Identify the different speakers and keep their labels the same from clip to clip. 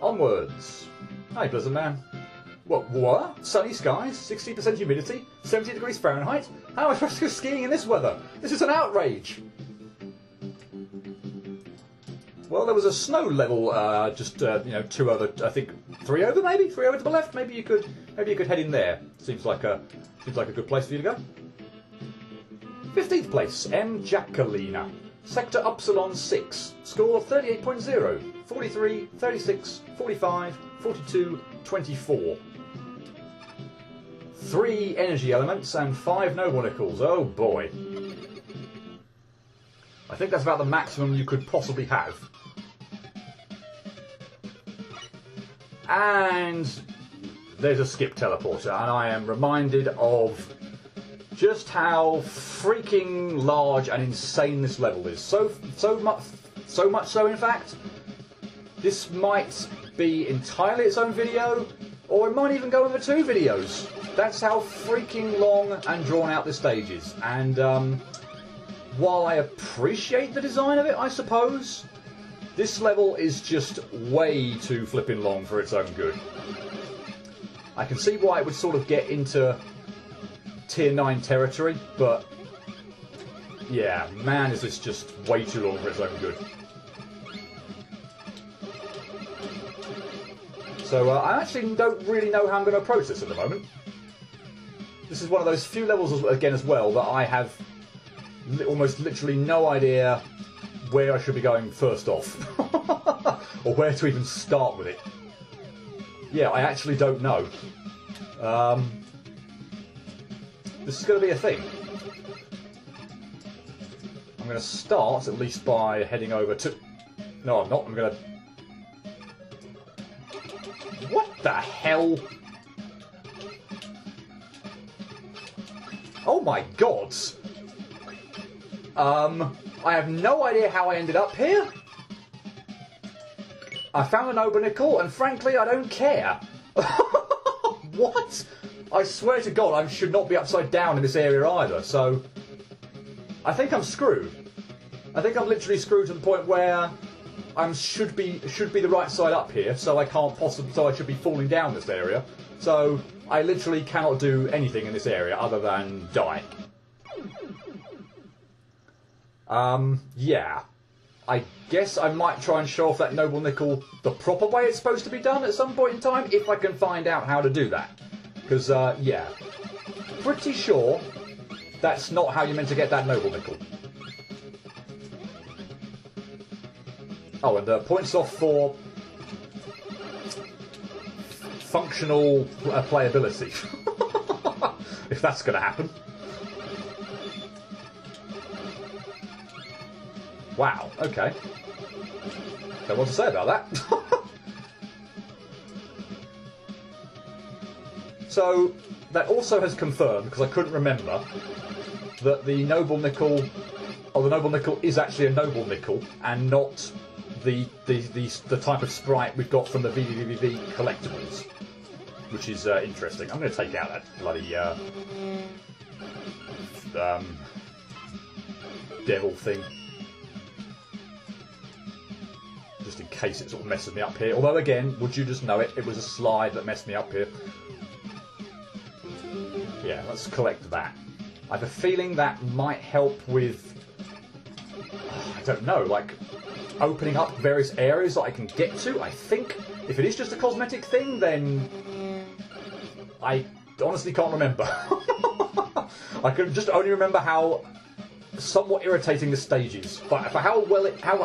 Speaker 1: Onwards. Hi, Blizzard Man. What? Sunny skies, 60% humidity, 70 degrees Fahrenheit? How am I supposed to go skiing in this weather? This is an outrage! Well, there was a snow level, just 2 over, I think 3 over maybe? 3 over to the left? Maybe you could head in there. Seems like a good place for you to go. 15th place, M. Jacquelina. Sector Upsilon 6. Score 38.0. 43, 36, 45, 42, 24. 3 energy elements and 5 noble nickels. Oh boy. I think that's about the maximum you could possibly have. And there's a skip teleporter, and I am reminded of just how freaking large and insane this level is. So much so, in fact, this might be entirely its own video, or it might even go over 2 videos. That's how freaking long and drawn out this stage is. And while I appreciate the design of it, I suppose, this level is just way too flipping long for its own good. I can see why it would sort of get into Tier 9 territory, but yeah, man, is this just way too long for its own good. So I actually don't really know how I'm going to approach this at the moment. This is one of those few levels again as well that I have almost literally no idea where I should be going first off. Or where to even start with it. Yeah, I actually don't know. This is going to be a thing. I'm going to start at least by heading over to... No, I'm not. I'm going to... What the hell? Oh my god! I have no idea how I ended up here. I found an noble nickel, and frankly, I don't care. What? I swear to God, I should not be upside down in this area either, so... I think I'm screwed. I think I'm literally screwed to the point where I should be the right side up here, so I can't possibly... So I should be falling down this area. So I literally cannot do anything in this area other than die. Yeah. I guess I might try and show off that noble nickel the proper way it's supposed to be done at some point in time, if I can find out how to do that. Because, yeah. Pretty sure that's not how you're meant to get that noble nickel. Oh, and points off for functional playability. If that's going to happen. Wow, okay. Don't know what to say about that. So, that also has confirmed, because I couldn't remember, that the noble nickel... Oh, the noble nickel is actually a noble nickel, and not the type of sprite we've got from the VVVV collectibles. Which is interesting. I'm going to take out that bloody... devil thing. Just in case it sort of messes me up here. Although, again, would you just know it? It was a slide that messed me up here. Yeah, let's collect that. I have a feeling that might help with... I don't know, like... opening up various areas that I can get to, I think. If it is just a cosmetic thing, then... I honestly can't remember. I can just only remember how... somewhat irritating the stage is, but for how well it, how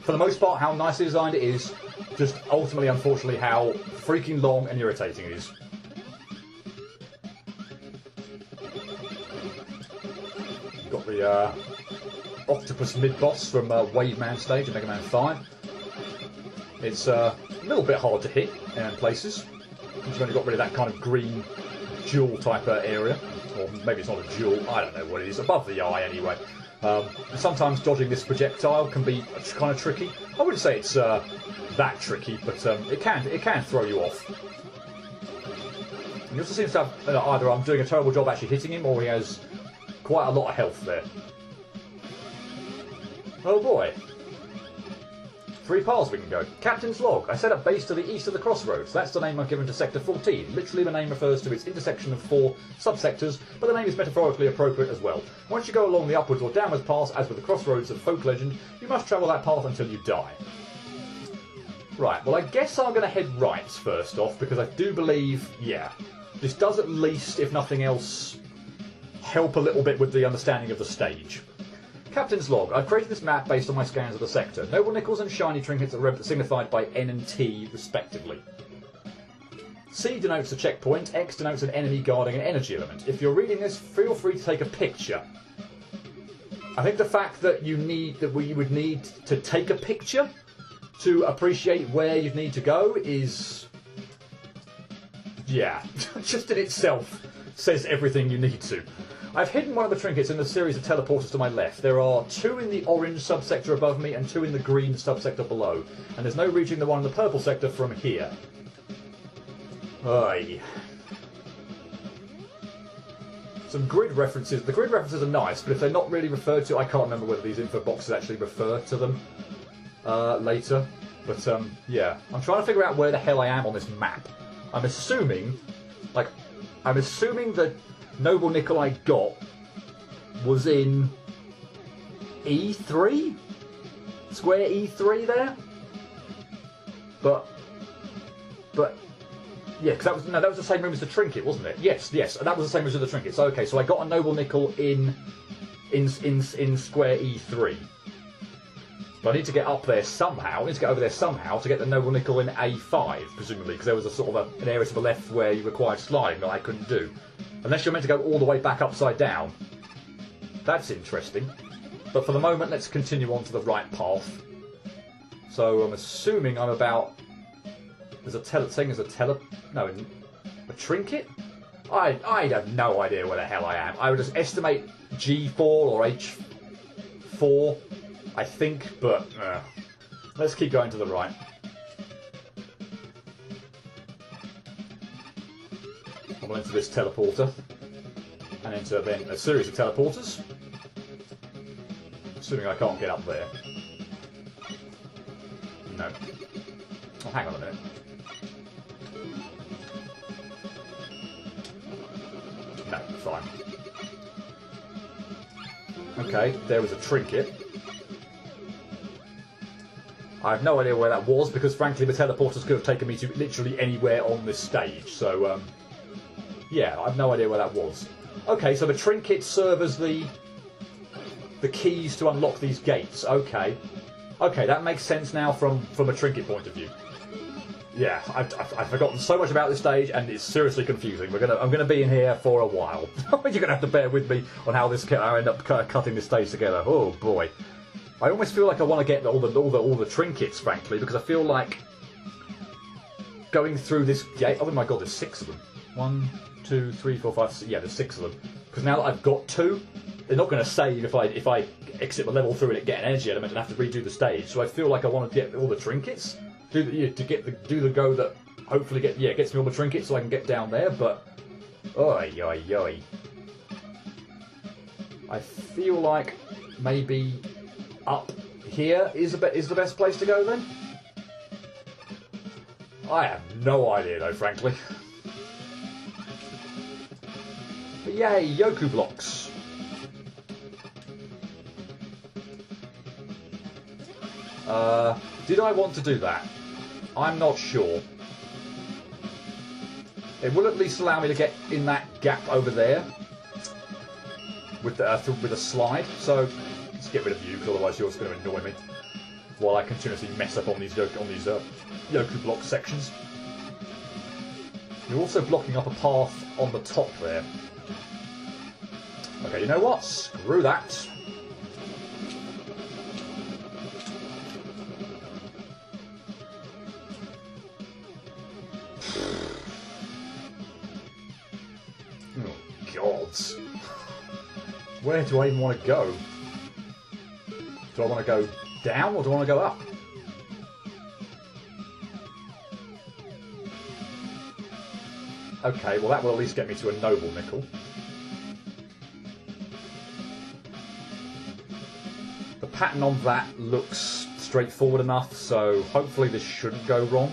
Speaker 1: for the most part how nicely designed it is, just ultimately, unfortunately, how freaking long and irritating it is. Got the octopus mid-boss from Wave Man stage in Mega Man 5. It's a little bit hard to hit in places. You've only got rid of that kind of green jewel type area. Or maybe it's not a jewel, I don't know what it is, above the eye anyway. Sometimes dodging this projectile can be kind of tricky. I wouldn't say it's that tricky, but it can throw you off. And he also seems to have, either I'm doing a terrible job actually hitting him, or he has quite a lot of health there. Oh boy. 3 paths we can go. Captain's log. I set up base to the east of the crossroads. That's the name I've given to Sector 14. Literally the name refers to its intersection of 4 subsectors, but the name is metaphorically appropriate as well. Once you go along the upwards or downwards path, as with the crossroads of folk legend, you must travel that path until you die. Right, well I guess I'm going to head right first off, because I do believe, yeah, this does at least, if nothing else, help a little bit with the understanding of the stage. Captain's log. I've created this map based on my scans of the sector. Noble nickels and shiny trinkets are signified by N and T, respectively. C denotes a checkpoint, X denotes an enemy guarding an energy element. If you're reading this, feel free to take a picture. I think the fact that we would need to take a picture to appreciate where you'd need to go is... yeah, just in itself says everything you need to. I've hidden one of the trinkets in the series of teleporters to my left. There are 2 in the orange subsector above me and 2 in the green subsector below. And there's no reaching the one in the purple sector from here. Aye. Some grid references. The grid references are nice, but if they're not really referred to, I can't remember whether these info boxes actually refer to them later. But, yeah. I'm trying to figure out where the hell I am on this map. I'm assuming the Noble Nickel I got was in E3? Square E3 there? But yeah, because that was the same room as the trinket, wasn't it? Yes, that was the same room as the trinket. So okay, so I got a Noble Nickel in Square E3. But I need to get up there somehow. I need to get over there somehow to get the Noble Nickel in A5, presumably, because there was a sort of an area to the left where you required sliding that I couldn't do. Unless you're meant to go all the way back upside down. That's interesting. But for the moment, let's continue on to the right path. So I'm assuming I'm about... there's a trinket? I have no idea where the hell I am. I would just estimate G4 or H4, I think, but let's keep going to the right. I'll enter this teleporter and enter then a series of teleporters, assuming I can't get up there. No. Oh, hang on a minute. No, fine. Okay, there was a trinket. I have no idea where that was, because frankly the teleporters could have taken me to literally anywhere on this stage, so yeah, I have no idea where that was. Okay, so the trinkets serve as the keys to unlock these gates. Okay. Okay, that makes sense now from a trinket point of view. Yeah, I've forgotten so much about this stage, and it's seriously confusing. I'm gonna be in here for a while. You're gonna have to bear with me on how I end up cutting this stage together. Oh boy, I almost feel like I want to get all the trinkets, frankly, because I feel like going through this gate. Oh my god, there's 6 of them. 1, 2, 3, 4, 5, 6, yeah, there's 6 of them. Because now that I've got 2, they're not going to save if I exit the level through and get an energy element and have to redo the stage. So I feel like I want to get all the trinkets, do the go that hopefully gets me all the trinkets so I can get down there. But oi oi oi, I feel like maybe up here is the best place to go then. I have no idea though, frankly. But yay, Yoku blocks. Did I want to do that? I'm not sure. It will at least allow me to get in that gap over there with a slide. So let's get rid of you, because otherwise you're just going to annoy me while I continuously mess up on these Yoku block sections. You're also blocking up a path on the top there. Okay, you know what? Screw that. Oh, gods. Where do I even want to go? Do I want to go down or do I want to go up? Okay, well that will at least get me to a Noble Nickel. The pattern on that looks straightforward enough, so hopefully this shouldn't go wrong.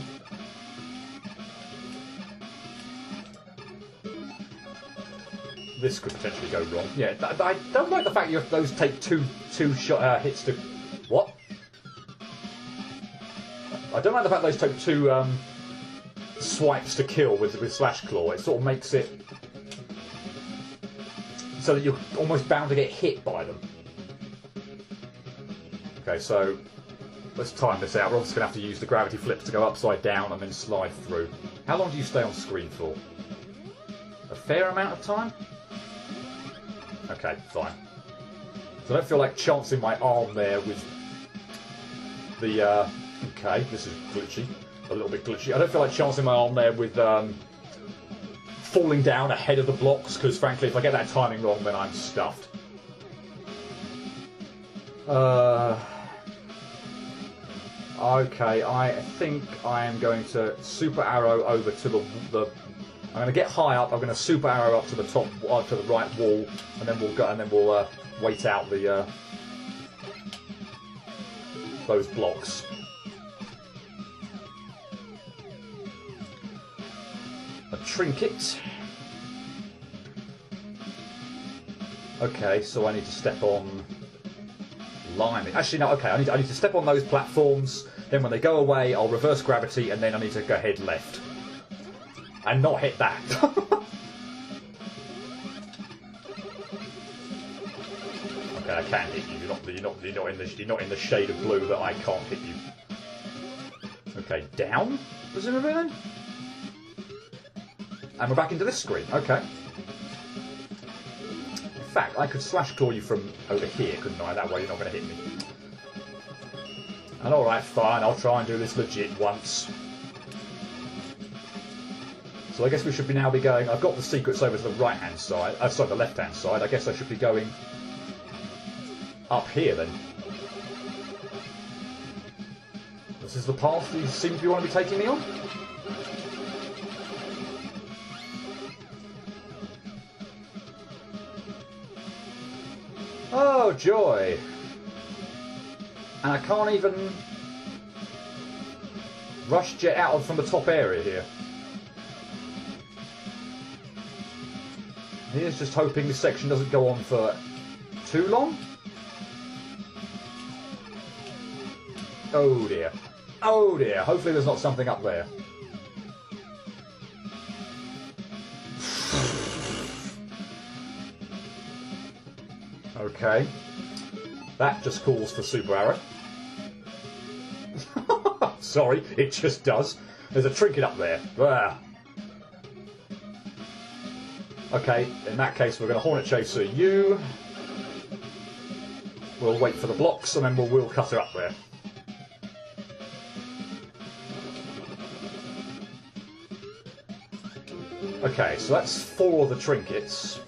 Speaker 1: This could potentially go wrong. Yeah, I don't like the fact those take two hits to... What? I don't like the fact those take two swipes to kill with Slash Claw. It sort of makes it so that you're almost bound to get hit by them. Okay, so let's time this out. We're obviously going to have to use the gravity flips to go upside down and then slide through. How long do you stay on screen for? A fair amount of time? Okay, fine. So I don't feel like chancing my arm there with the... okay, this is glitchy. A little bit glitchy. I don't feel like chancing my arm there with falling down ahead of the blocks, because frankly, if I get that timing wrong, then I'm stuffed. Okay, I think I am going to super arrow over to the I'm going to get high up. I'm going to super arrow up to the top, to the right wall, and then we'll go, and then we'll wait out the those blocks. A trinket. Okay, so I need to step on line. Actually, no. Okay, I need to step on those platforms. Then when they go away, I'll reverse gravity, and then I need to go head left and not hit that. Okay, I can hit you. You're not in the shade of blue that I can't hit you. Okay, down, presumably then. And we're back into this screen. Okay. In fact, I could Slash Claw you from over here, couldn't I? That way you're not going to hit me. And alright, fine, I'll try and do this legit once. So I guess we should now be going... I've got the secrets over to the right-hand side. Sorry, the left-hand side. I guess I should be going up here, then. This is the path you seem to want to be taking me on? Oh, joy! And I can't even rush jet out from the top area here. Here's just hoping this section doesn't go on for too long. Oh dear. Oh dear. Hopefully there's not something up there. Okay. That just calls for super arrow. Sorry, it just does. There's a trinket up there. Ah. Okay, in that case we're going to Hornet Chaser you. We'll wait for the blocks and then we'll wheel cutter up there. Okay, so that's 4 of the trinkets.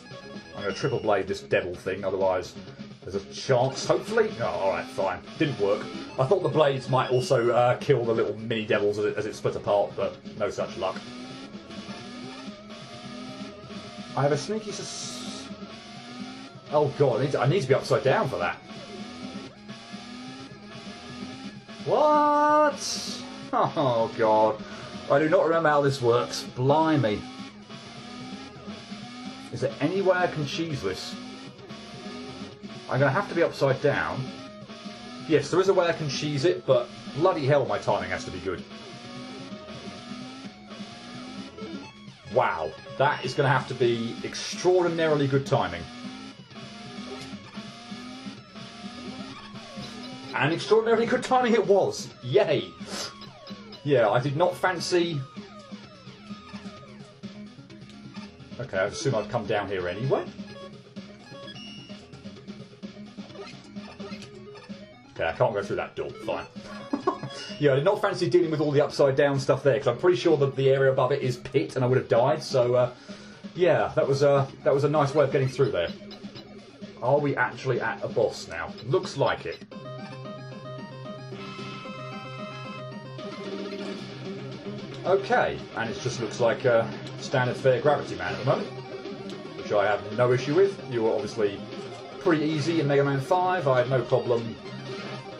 Speaker 1: I'm going to triple blade this devil thing, otherwise there's a chance, hopefully. Oh, alright, fine. Didn't work. I thought the blades might also kill the little mini devils as it split apart, but no such luck. I have a sneaky Oh god, I need to be upside down for that. What? Oh god. I do not remember how this works. Blimey. Is there any way I can cheese this? I'm going to have to be upside down. Yes, there is a way I can cheese it, but bloody hell my timing has to be good. Wow, that is going to have to be extraordinarily good timing. And extraordinarily good timing it was. Yay! Yeah, I did not fancy... Okay, I assume I'd come down here anyway. Okay, I can't go through that door. Fine. Yeah, I did not fancy dealing with all the upside down stuff there, because I'm pretty sure that the area above it is pit, and I would have died. So, yeah, that was a nice way of getting through there. Are we actually at a boss now? Looks like it. Okay, and it just looks like a standard fair gravity man at the moment, which I have no issue with. You were obviously pretty easy in Mega Man 5. I had no problem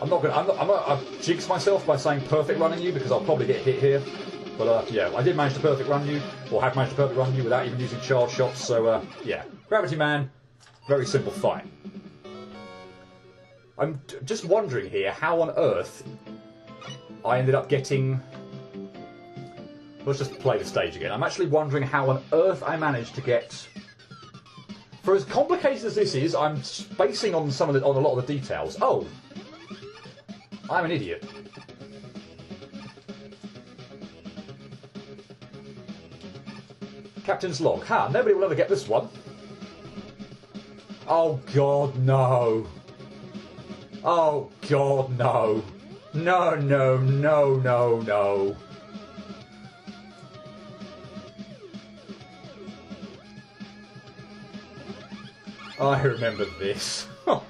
Speaker 1: I'm not gonna jinx myself by saying perfect running you because I'll probably get hit here. But yeah, I did manage to perfect run you, or have managed to perfect run you without even using charge shots. So yeah, Gravity Man, very simple fight. I'm just wondering here how on earth I ended up getting. Let's just play the stage again. I'm actually wondering how on earth I managed to get. For as complicated as this is, I'm spacing on on a lot of the details. Oh, I'm an idiot. Captain's log. Ha! Nobody will ever get this one. Oh God, no! Oh God, no! No, no, no, no, no! I remember this. I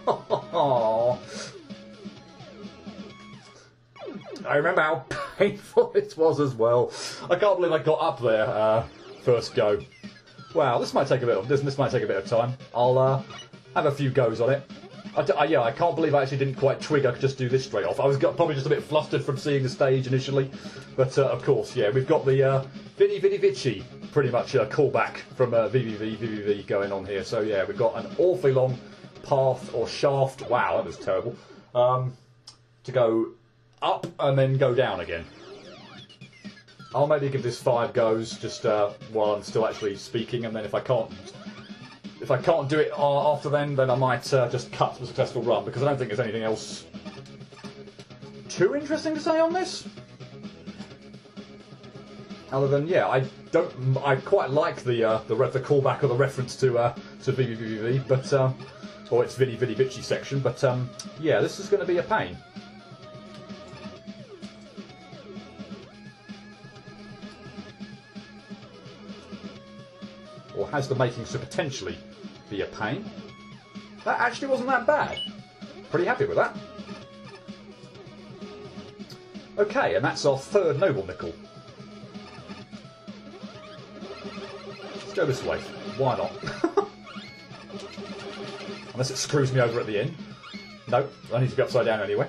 Speaker 1: remember how painful it was as well. I can't believe I got up there first go. Wow, this might take a bit of time. I'll have a few goes on it. Yeah, I can't believe I actually didn't quite trigger. Just do this straight off. I was probably just a bit flustered from seeing the stage initially, but of course, yeah, we've got the Vidi Vidi Vici. Pretty much a callback from VVV going on here. So yeah, we've got an awfully long path or shaft. Wow, that was terrible. To go up and then go down again. I'll maybe give this 5 goes just while I'm still actually speaking, and then if I can't do it after then I might just cut the successful run because I don't think there's anything else too interesting to say on this. Other than, yeah, I quite like the callback or the reference to VVVV, but or its Vidi Vidi Vici section, but yeah, this is going to be a pain. Or has the makings to potentially be a pain. That actually wasn't that bad. Pretty happy with that. Okay, and that's our 3rd noble nickel. Let's go this way. Why not? Unless it screws me over at the end. Nope, I need to be upside down anyway.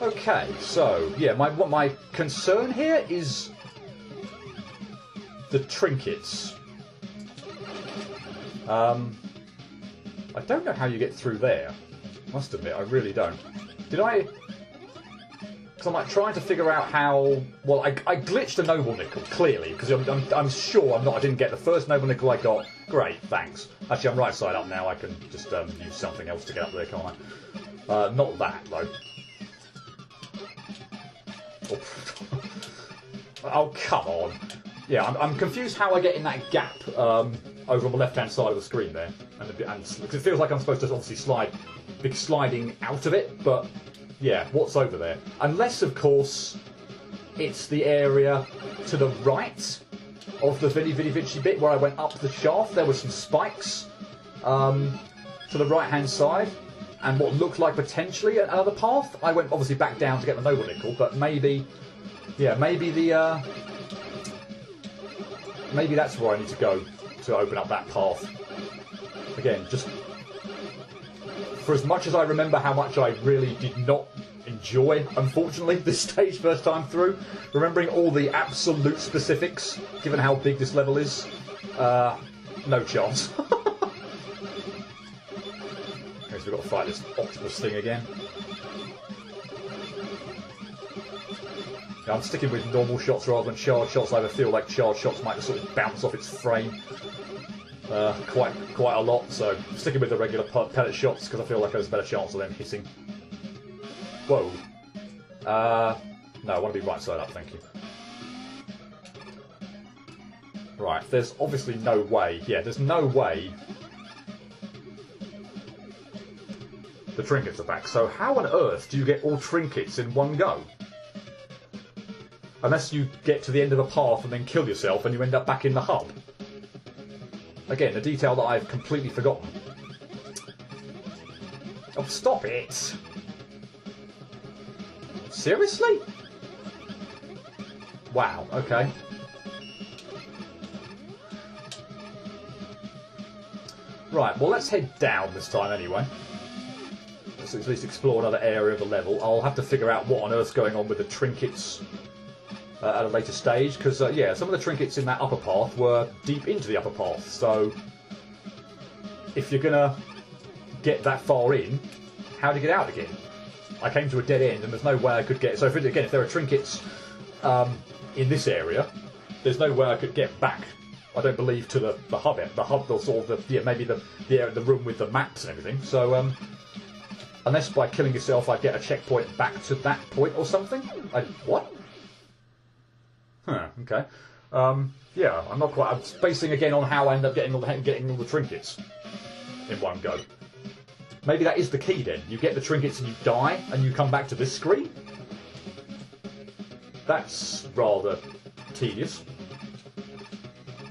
Speaker 1: Okay, so yeah, my concern here is the trinkets. I don't know how you get through there. Must admit, I really don't. Did I? Because I'm like trying to figure out how. Well, I glitched a noble nickel clearly because I'm sure I didn't get the first noble nickel I got. Great, thanks. Actually, I'm right side up now. I can just use something else to get up there, can't I? Not that though. Oh come on. Yeah, I'm confused how I get in that gap over on the left-hand side of the screen there, and because it feels like I'm supposed to obviously be sliding out of it, but yeah, what's over there? Unless, of course, it's the area to the right of the Vidi Vidi Vici bit where I went up the shaft. There were some spikes to the right-hand side, and what looked like potentially another path. I went obviously back down to get the noble nickel, but maybe, yeah, maybe the. Maybe that's where I need to go to open up that path. Again, just for as much as I remember how much I really did not enjoy, unfortunately, this stage first time through, remembering all the absolute specifics, given how big this level is, no chance. Okay, so we've got to fight this octopus thing again. I'm sticking with normal shots rather than charge shots. I feel like charge shots might just sort of bounce off its frame quite a lot. So I'm sticking with the regular pellet shots because I feel like there's a better chance of them hitting. Whoa. No, I want to be right side up, thank you. Right, there's obviously no way. Yeah, there's no way the trinkets are back. So how on earth do you get all trinkets in one go? Unless you get to the end of a path and then kill yourself and you end up back in the hub. Again, a detail that I've completely forgotten. Oh, stop it! Seriously? Wow, okay. Right, well, let's head down this time anyway. Let's at least explore another area of the level. I'll have to figure out what on earth's going on with the trinkets at a later stage, because, yeah, some of the trinkets in that upper path were deep into the upper path, so if you're going to get that far in, how to get out again? I came to a dead end, and there's no way I could get... So, if there are trinkets in this area, there's no way I could get back, I don't believe, to the hub, or sort of maybe the room with the maps and everything. So, unless by killing yourself I get a checkpoint back to that point or something. What? Huh. Okay. Yeah, I'm not quite. I'm spacing again on how I end up getting all the trinkets in one go. Maybe that is the key then. You get the trinkets and you die, and you come back to this screen. That's rather tedious.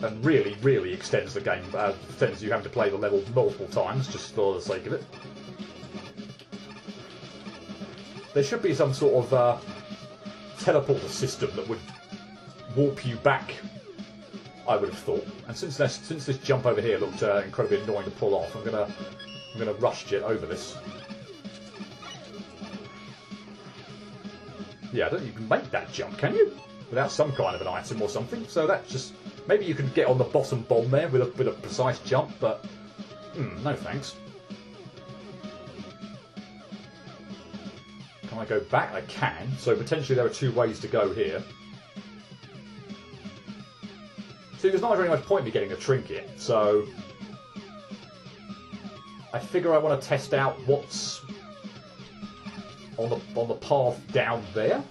Speaker 1: And really, really extends the game. Extends you having to play the level multiple times just for the sake of it. There should be some sort of teleporter system that would warp you back, I would have thought. And since this jump over here looked incredibly annoying to pull off, I'm gonna rush jet over this. Yeah, I don't think you can make that jump, can you? Without some kind of an item or something. So that's just... Maybe you can get on the bottom bomb there with a precise jump, but... no thanks. Can I go back? I can. So potentially there are two ways to go here. See, there's not very much point in me getting a trinket, so... I figure I want to test out what's on the path down there.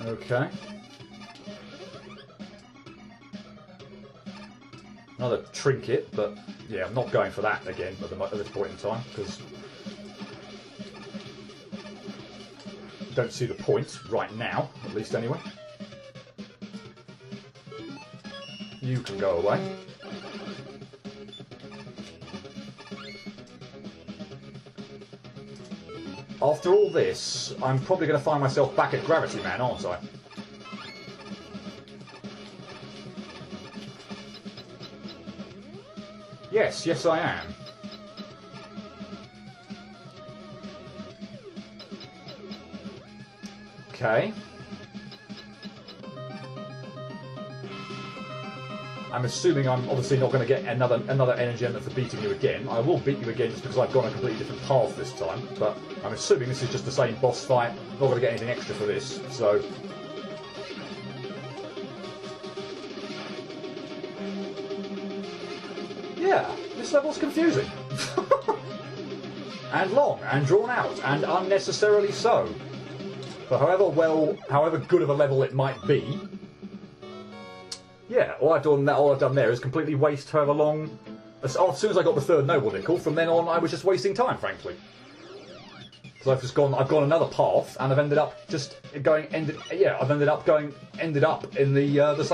Speaker 1: Okay. Another trinket, but yeah, I'm not going for that again at this point in time, because I don't see the point right now, at least anyway. You can go away. After all this, I'm probably going to find myself back at Gravity Man, aren't I? Yes, I am. Okay. I'm assuming I'm obviously not going to get another energy element for beating you again. I will beat you again just because I've gone a completely different path this time, but I'm assuming this is just the same boss fight. Not going to get anything extra for this, so... Yeah, this level's confusing. And long, and drawn out, and unnecessarily so. For however good of a level it might be, yeah, all I've done there is completely waste however long. As soon as I got the third noble nickel, from then on I was just wasting time, frankly. Because I've gone another path, and I've ended up ended up in the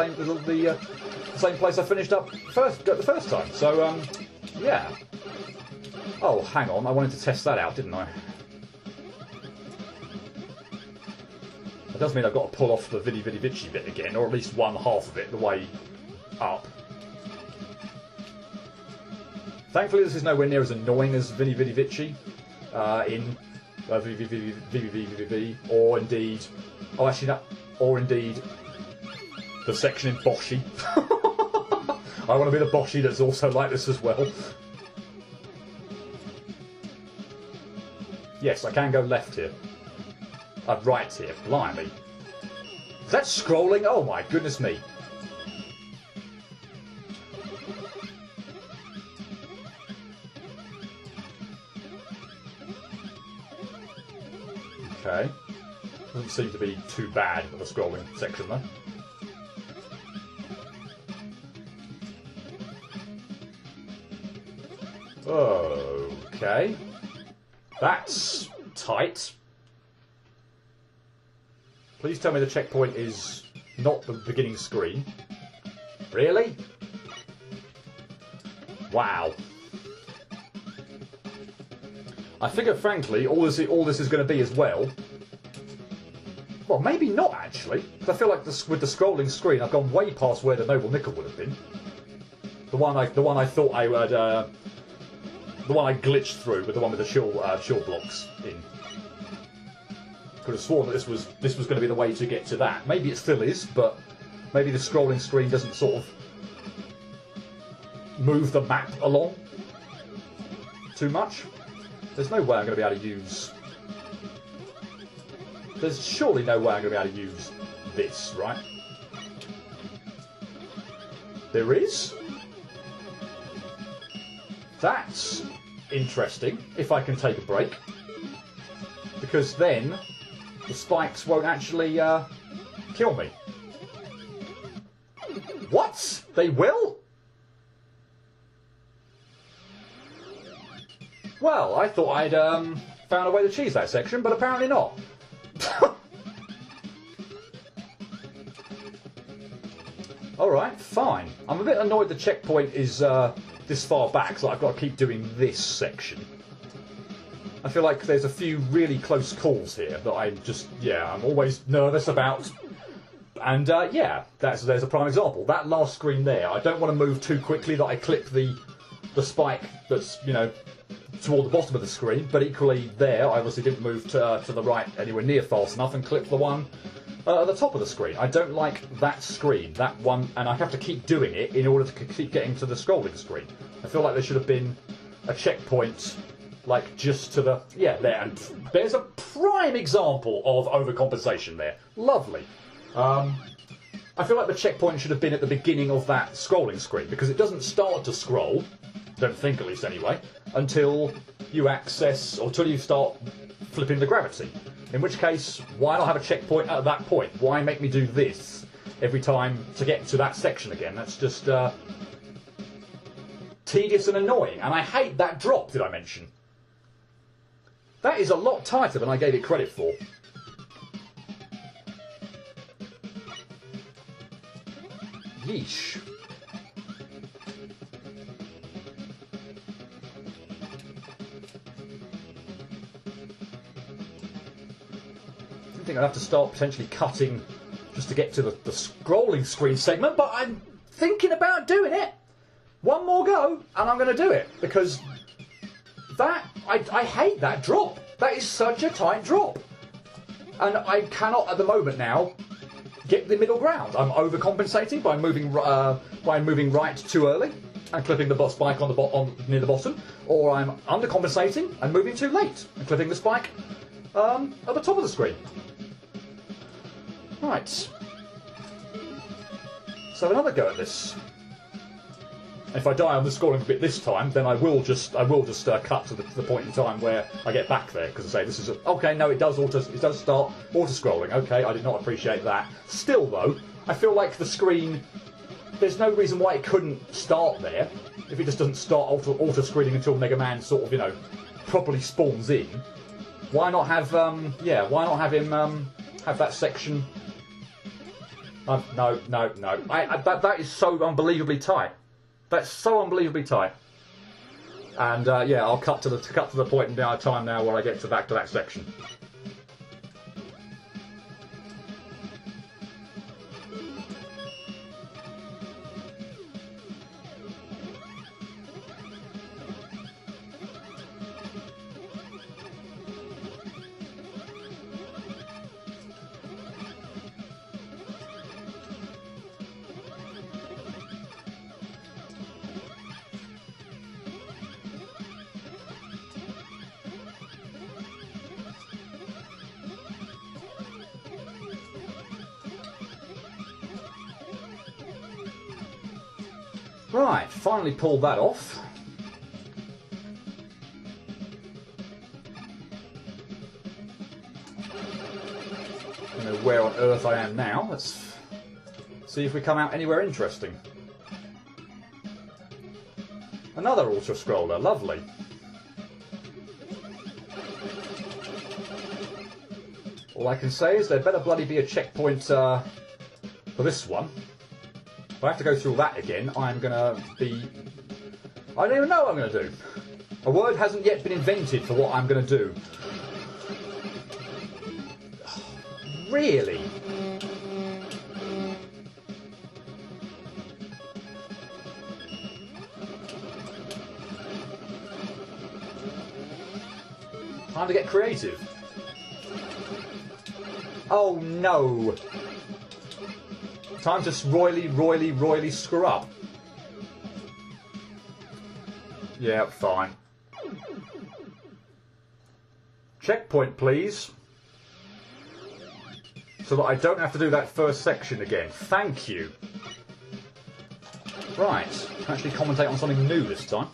Speaker 1: same place I finished up the first time. So yeah. Oh, hang on, I wanted to test that out, didn't I? That does mean I've got to pull off the Vidi Vidi Vici bit again, or at least one half of it, the way up. Thankfully this is nowhere near as annoying as Vidi Vidi Vici in VVVVVVV, or indeed... Oh, actually, no, or indeed the section in Boshi. I want to be the Boshi that's also like this as well. Yes, I can go left here. Right here. Blimey. Is that scrolling? Oh my goodness me. Okay. Doesn't seem to be too bad of a scrolling section though. Okay. That's tight. Please tell me the checkpoint is not the beginning screen. Really? Wow. I figure, frankly, all this is going to be as well. Well, maybe not actually, because I feel like with the scrolling screen, I've gone way past where the Noble Nickel would have been. The one I thought I would, the one I glitched through with the one with the shore blocks in. Could have sworn that this was going to be the way to get to that. Maybe it still is, but maybe the scrolling screen doesn't sort of move the map along too much. There's no way I'm going to be able to use. There's surely no way I'm going to be able to use this, right? There is? That's interesting, if I can take a break. Because then the spikes won't actually kill me. What? They will? Well, I thought I'd found a way to cheese that section, but apparently not. Alright, fine. I'm a bit annoyed the checkpoint is this far back, so I've got to keep doing this section. I feel like there's a few really close calls here that I'm always nervous about. And yeah, there's a prime example. That last screen there, I don't want to move too quickly that I clip the spike that's, you know, toward the bottom of the screen, but equally there, I obviously didn't move to the right anywhere near fast enough and clip the one at the top of the screen. I don't like that screen, that one, and I have to keep doing it in order to keep getting to the scrolling screen. I feel like there should have been a checkpoint, like just to the, yeah, there, and there's a prime example of overcompensation there. Lovely. I feel like the checkpoint should have been at the beginning of that scrolling screen, because it doesn't start to scroll, don't think at least anyway, until you access, or until you start flipping the gravity. In which case, why not have a checkpoint at that point? Why make me do this every time to get to that section again? That's just tedious and annoying. And I hate that drop, did I mention? That is a lot tighter than I gave it credit for. Yeesh. I think I'd have to start potentially cutting just to get to the scrolling screen segment, but I'm thinking about doing it. One more go, and I'm going to do it, because that, I hate that drop. That is such a tight drop. And I cannot, at the moment now, get the middle ground. I'm overcompensating by moving right too early and clipping the spike near the bottom, or I'm undercompensating and moving too late and clipping the spike at the top of the screen. Right. So another go at this. If I die on the scrolling bit this time, then I will just cut to the point in time where I get back there, because I say this is okay. No, it does start auto scrolling. Okay, I did not appreciate that. Still though, I feel like the screen. There's no reason why it couldn't start there if it just doesn't start auto screening until Mega Man sort of, you know, properly spawns in. Why not have why not have him have that section? No. That is so unbelievably tight. That's so unbelievably tight. And yeah, I'll cut to the point in time now where I get back to that section. Right, finally pulled that off. I don't know where on earth I am now. Let's see if we come out anywhere interesting. Another auto-scroller, lovely. All I can say is there better bloody be a checkpoint for this one. If I have to go through all that again, I'm going to be... I don't even know what I'm going to do. A word hasn't yet been invented for what I'm going to do. Really? Time to get creative. Oh no! Time to royally screw up. Yeah, fine. Checkpoint, please. So that I don't have to do that first section again. Thank you. Right. Can actually commentate on something new this time.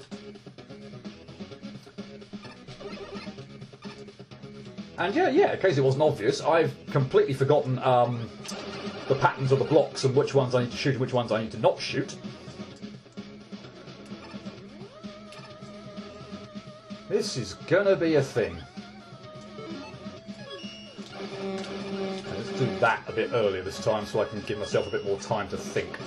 Speaker 1: And yeah, in case it wasn't obvious, I've completely forgotten the patterns of the blocks and which ones I need to shoot and which ones I need to not shoot. This is gonna be a thing. Let's do that a bit earlier this time so I can give myself a bit more time to think.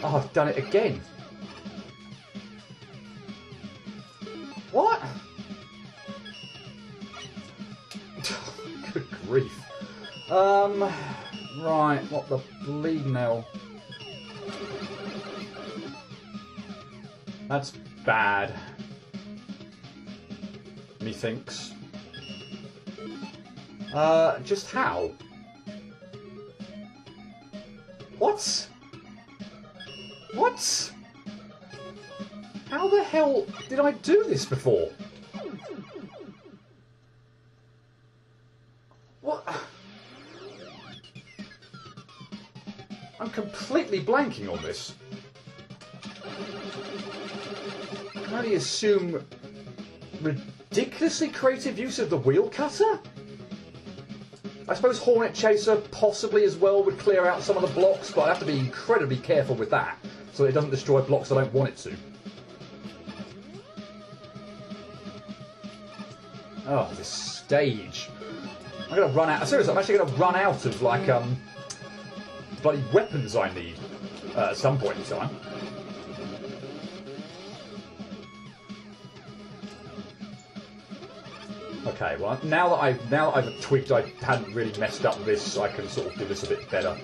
Speaker 1: Oh, I've done it again. What? Good grief. Right, what the bleeding hell? That's bad. Methinks. Just how? What? What? How the hell did I do this before? What? I'm completely blanking on this. I can only assume ridiculously creative use of the wheel cutter? I suppose Hornet Chaser possibly as well would clear out some of the blocks, but I have to be incredibly careful with that so that it doesn't destroy blocks I don't want it to. Oh, this stage. I'm going to run out... Seriously, I'm actually going to run out of, like, bloody weapons I need at some point in time. Okay, well, now that I've twigged I hadn't really messed up this, I can sort of do this a bit better.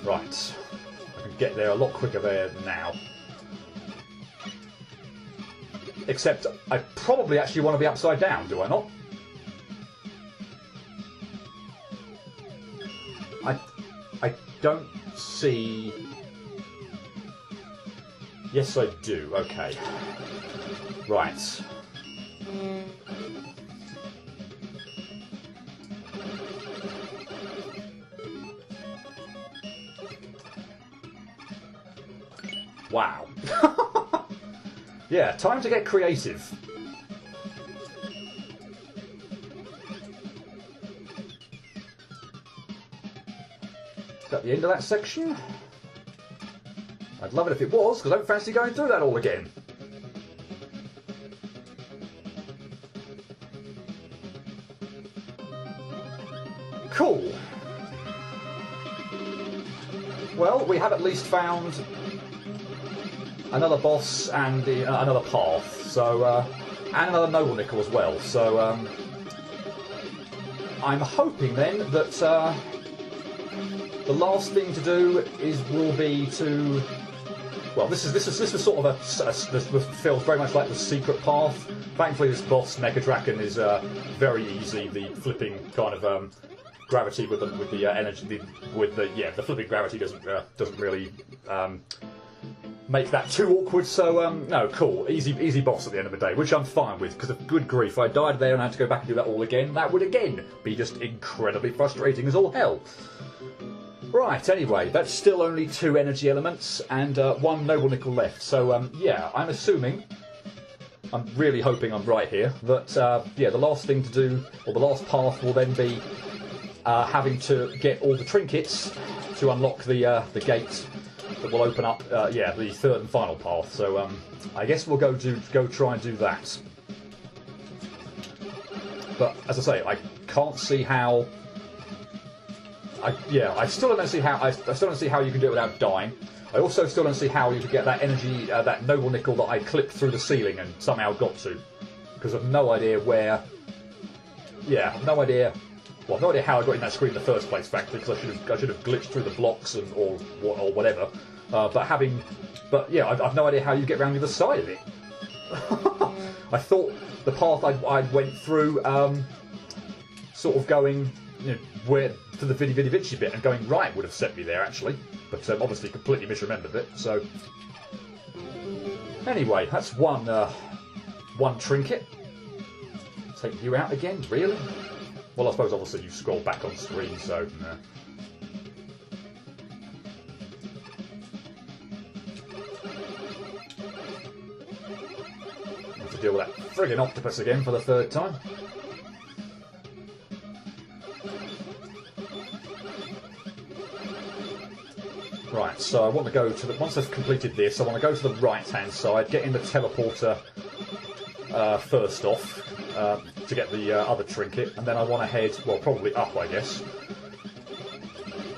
Speaker 1: Right. I can get there a lot quicker there now. Except I probably actually want to be upside down, do I not? I don't see... Yes, I do. Okay. Right. Wow. Yeah, time to get creative. Is that the end of that section? I'd love it if it was, because I don't fancy going through that all again. Cool. Well, we have at least found another boss and another path, so and another noble nickel as well. So I'm hoping then that the last thing to do will be to. Well, this is sort of this feels very much like the secret path. Thankfully, this boss Mecha Draken is very easy. The flipping kind of gravity with the energy the flipping gravity doesn't really make that too awkward. So no, cool, easy boss at the end of the day, which I'm fine with because of good grief. If I died there and I had to go back and do that all again, that would again be just incredibly frustrating as all hell. Right, anyway, that's still only 2 energy elements and 1 noble nickel left. So yeah, I'm assuming, I'm really hoping I'm right here, that yeah, the last thing to do, or the last path, will then be having to get all the trinkets to unlock the gate that will open up, yeah, the 3rd and final path. So I guess we'll go try and do that. But as I say, I can't see how. I still don't see how. I still don't see how you can do it without dying. I also still don't see how you could get that energy, that noble nickel that I clipped through the ceiling and somehow got to, because I've no idea where. Yeah, I've no idea. Well, I've no idea how I got in that screen in the first place, frankly, because I should have glitched through the blocks or whatever. But yeah, I've no idea how you get around the other side of it. I thought the path I went through, sort of going, where to the Viddy Vitchy bit and going right would have set me there actually, but obviously completely misremembered it. So anyway, that's one trinket. Take you out again, really? Well, I suppose obviously you scroll back on screen, so nah. Have to deal with that friggin' octopus again for the third time. Right, so I want to go to the... Once I've completed this, I want to go to the right-hand side, get in the teleporter first off, to get the other trinket, and then I want to head, well, probably up, I guess.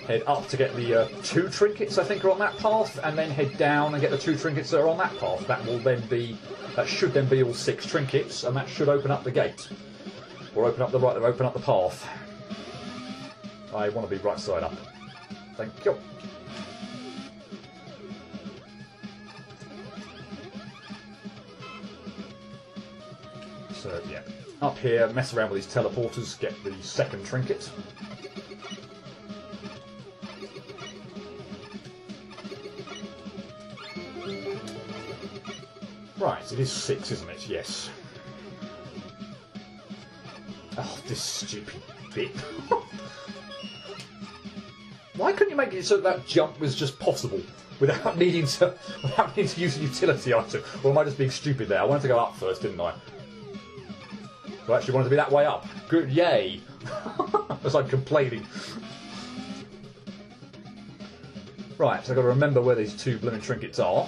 Speaker 1: Head up to get the 2 trinkets, I think, are on that path, and then head down and get the 2 trinkets that are on that path. That should then be all 6 trinkets, and that should open up the gate. Or open up the path. I want to be right side up. Thank you. So, yeah. Up here, mess around with these teleporters, get the 2nd trinket. Right, it is 6, isn't it? Yes. Oh, this stupid bit. Why couldn't you make it so that jump was just possible without needing to use a utility item? Or am I just being stupid there? I wanted to go up first, didn't I? I actually wanted to be that way up. Good, yay! As I'm complaining. Right, so I've got to remember where these 2 blooming trinkets are.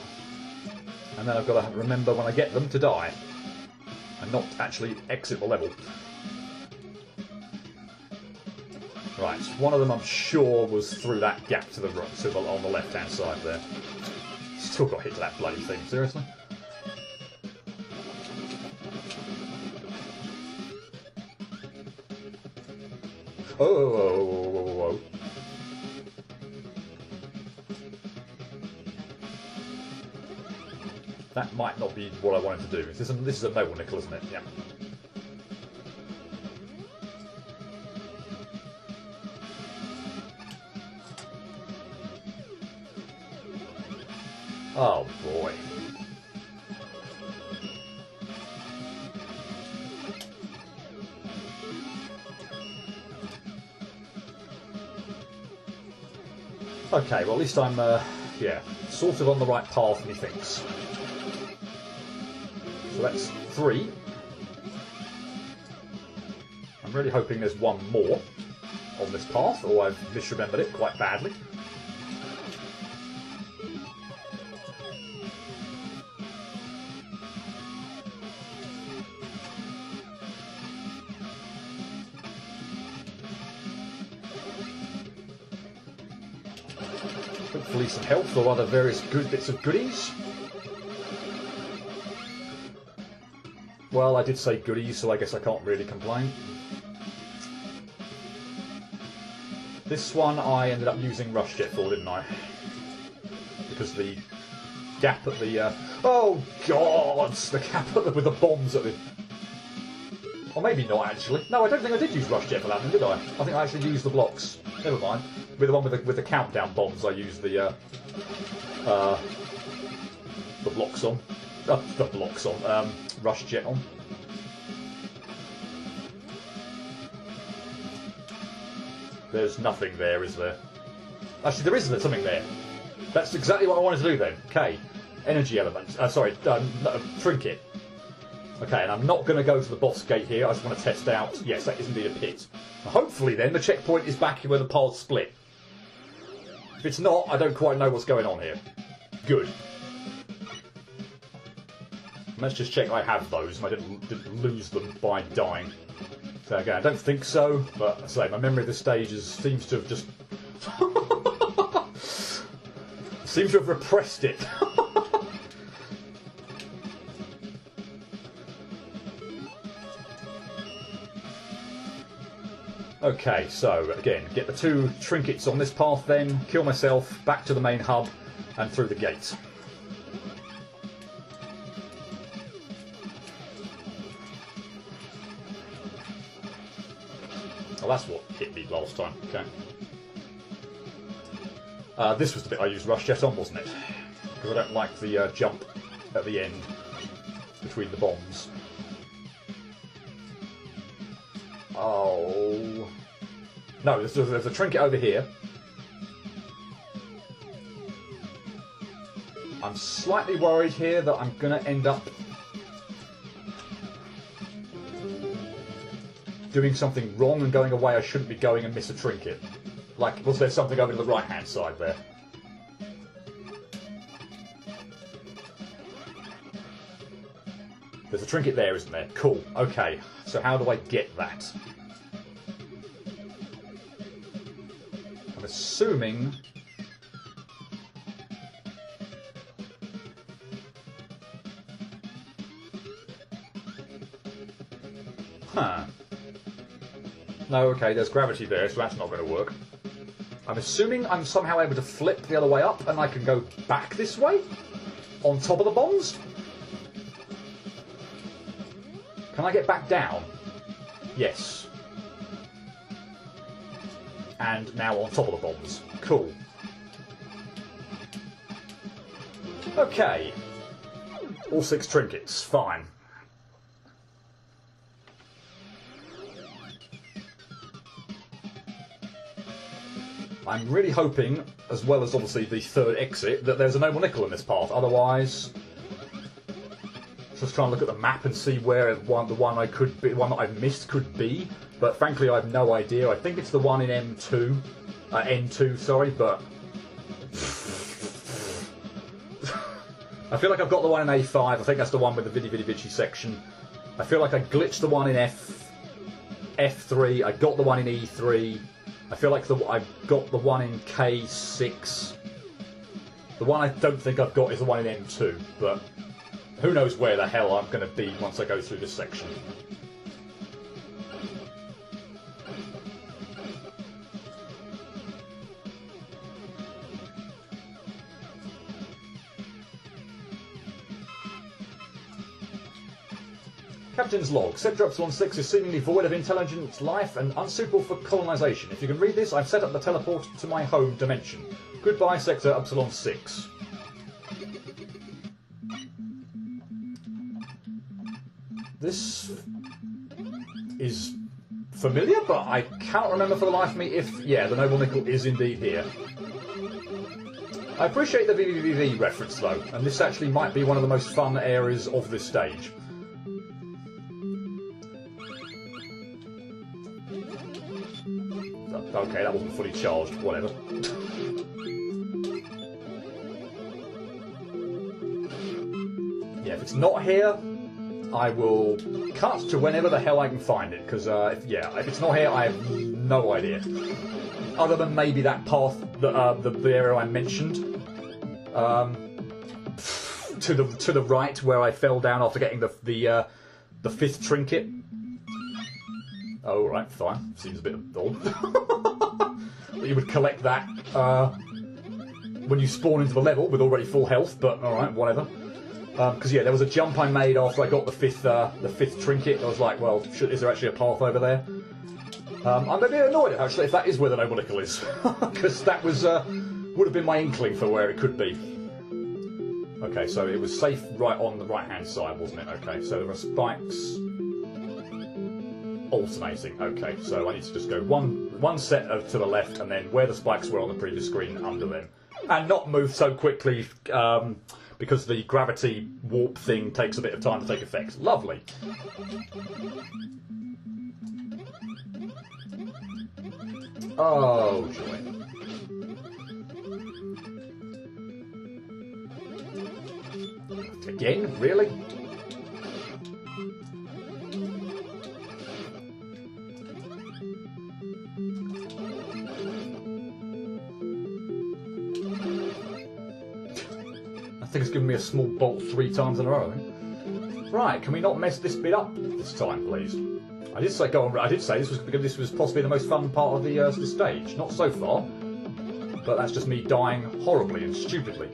Speaker 1: And then I've got to remember when I get them to die. And not actually exit the level. Right, one of them I'm sure was through that gap to the right, on the left-hand side there. Still got hit to that bloody thing, seriously? Oh. That might not be what I wanted to do. This is a noble nickel, isn't it? Yeah. Oh boy. Okay, well at least I'm, yeah, sort of on the right path, methinks. So that's 3. I'm really hoping there's one more on this path, or I've misremembered it quite badly. Hopefully some health or other various good bits of goodies. Well, I did say goodies, so I guess I can't really complain. This one I ended up using Rush Jet for, didn't I? Because the gap at the... oh, God! The gap at with the bombs at the... Or maybe not, actually. No, I don't think I did use Rush Jet for that one, did I? I think I actually used the blocks. Never mind. With the one with the countdown bombs, I used the blocks on. The blocks on. Rush Jet on. There's nothing there, is there? Actually, there is something there. That's exactly what I wanted to do then. Okay. Energy element. Trinket. Okay, and I'm not going to go to the boss gate here. I just want to test out. Yes, that is indeed a pit. Hopefully, then, the checkpoint is back where the paths split. If it's not, I don't quite know what's going on here. Good. Let's just check I have those and I didn't lose them by dying. So again, I don't think so, but I say my memory of this stage seems to have just seems to have repressed it. Okay, so again, get the 2 trinkets on this path then, kill myself, back to the main hub, and through the gate. Oh, that's what hit me last time, okay. This was the bit I used Rush Jet on, wasn't it? Because I don't like the jump at the end between the bombs. Oh. No, there's a trinket over here. I'm slightly worried here that I'm going to end up doing something wrong and going away I shouldn't be going and miss a trinket. Like, was there something over to the right-hand side there? There's a trinket there, isn't there? Cool. Okay, so how do I get that? I'm assuming... Huh. No, okay, there's gravity there, so that's not going to work. I'm assuming I'm somehow able to flip the other way up and I can go back this way? On top of the bombs? Can I get back down? Yes. And now on top of the bombs. Cool. Okay. All 6 trinkets. Fine. I'm really hoping, as well as obviously the 3rd exit, that there's a noble nickel in this path. Otherwise, just trying to look at the map and see where the one that I've missed could be. But frankly, I have no idea. I think it's the one in N2, sorry. But I feel like I've got the one in A5. I think that's the one with the Vidi Vidi Vici section. I feel like I glitched the one in F3. I got the one in E3. I feel like I've got the one in K6. The one I don't think I've got is the one in N2, but who knows where the hell I'm going to be once I go through this section. Captain's log. Sector Upsilon 6 is seemingly void of intelligent life and unsuitable for colonisation. If you can read this, I've set up the teleport to my home dimension. Goodbye, Sector Upsilon 6. This is familiar, but I can't remember for the life of me if, yeah, the Noble Nickel is indeed here. I appreciate the VVVV reference though, and this actually might be one of the most fun areas of this stage. Okay, that wasn't fully charged, whatever. Yeah, if it's not here, I will cut to whenever the hell I can find it, because, if it's not here, I have no idea. Other than maybe that path, the area I mentioned, to the right, where I fell down after getting the 5th trinket. Oh, right, fine. Seems a bit odd. You would collect that when you spawn into the level with already full health, but alright, whatever. Because, yeah, there was a jump I made after I got the 5th trinket. I was like, well, is there actually a path over there? I'm a bit annoyed, actually, if that is where the Noble Nickel is. Because that was would have been my inkling for where it could be. Okay, so it was safe right on the right-hand side, wasn't it? Okay, so there are spikes... alternating. Okay, so I need to just go one set to the left and then where the spikes were on the previous screen under them. And not move so quickly because the gravity warp thing takes a bit of time to take effect. Lovely. Oh, joy. Again? Really? think it's given me a small bolt 3 times in a row. Right, can we not mess this bit up this time, please? I did say this was possibly the most fun part of the stage. Not so far, but that's just me dying horribly and stupidly,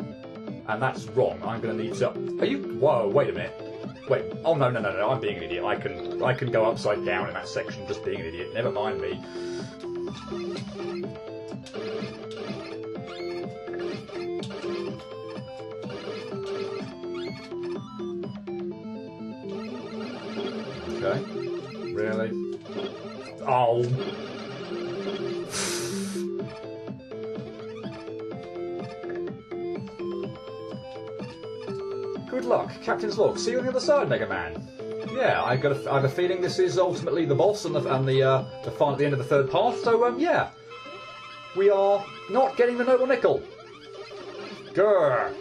Speaker 1: and that's wrong. I'm going to need to. Are you? Whoa! Wait a minute. Wait. Oh no! I'm being an idiot. I can go upside down in that section. Just being an idiot. Never mind me. Okay. Really? Oh. Good luck. Captain's log. See you on the other side, Mega Man. Yeah, I have a feeling this is ultimately the boss and the final at the end of the third path. So yeah, we are not getting the noble nickel. Grr.